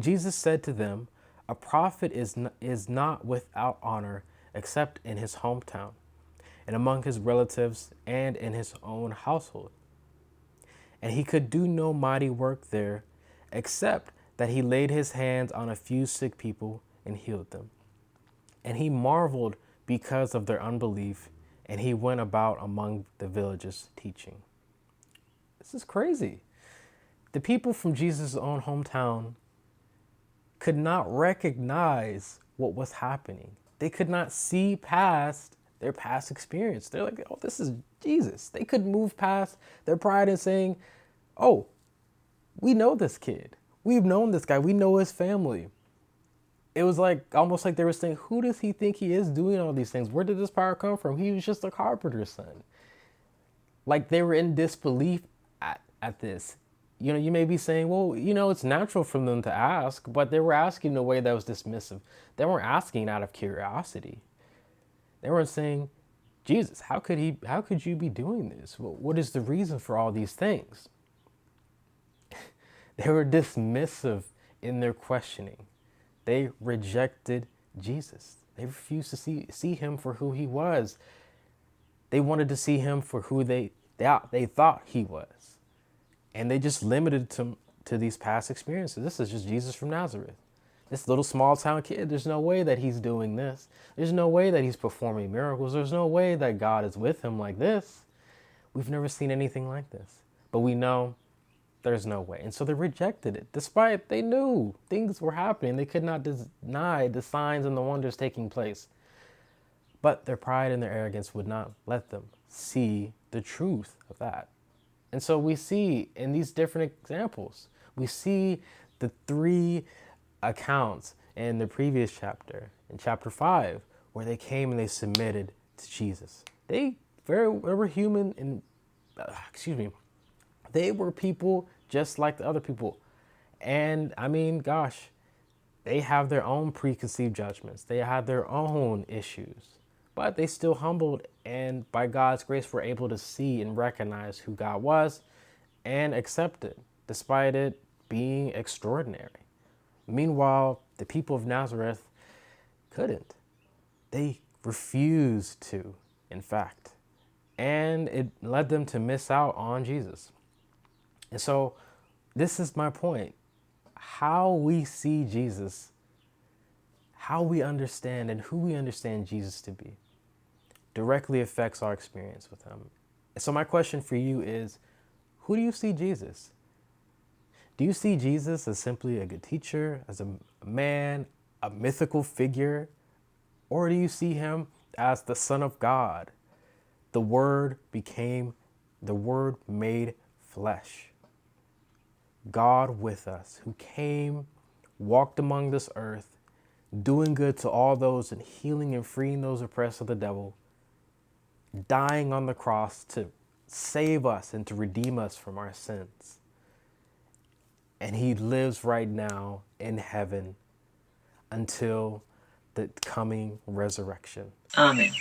Jesus said to them, "A prophet is not without honor except in his hometown, and among his relatives, and in his own household." And he could do no mighty work there, except that he laid his hands on a few sick people and healed them. And he marveled because of their unbelief, and he went about among the villages teaching. This is crazy. The people from Jesus' own hometown could not recognize what was happening. They could not see past their past experience. They're like, oh, this is Jesus. They could move past their pride in saying, oh, we know this kid. We've known this guy. We know his family. It was like almost like they were saying, who does he think he is doing all these things? Where did this power come from? He was just a carpenter's son. Like they were in disbelief at this. You know, you may be saying, well, you know, it's natural for them to ask, but they were asking in a way that was dismissive. They weren't asking out of curiosity. They weren't saying, Jesus, how could you be doing this? What is the reason for all these things? They were dismissive in their questioning. They rejected Jesus. They refused to see him for who he was. They wanted to see him for who they thought he was. And they just limited him to these past experiences. This is just Jesus from Nazareth. This little small town kid, there's no way that he's doing this. There's no way that he's performing miracles. There's no way that God is with him like this. We've never seen anything like this. But we know there's no way. And so they rejected it, despite they knew things were happening. They could not deny the signs and the wonders taking place. But their pride and their arrogance would not let them see the truth of that. And so we see in these different examples, we see the three accounts in the previous chapter, in chapter 5, where they came and they submitted to Jesus. They were human and, they were people just like the other people. And I mean, gosh, they have their own preconceived judgments. They had their own issues, but they still humbled, and by God's grace were able to see and recognize who God was and accept it, despite it being extraordinary. Meanwhile, the people of Nazareth couldn't. They refused to, in fact, and it led them to miss out on Jesus. And so this is my point. How we see Jesus, how we understand and who we understand Jesus to be, directly affects our experience with him. So my question for you is, who do you see Jesus? Do you see Jesus as simply a good teacher, as a man, a mythical figure? Or do you see him as the Son of God? The Word made flesh. God with us, who came, walked among this earth, doing good to all those and healing and freeing those oppressed of the devil, dying on the cross to save us and to redeem us from our sins. And he lives right now in heaven until the coming resurrection. Amen.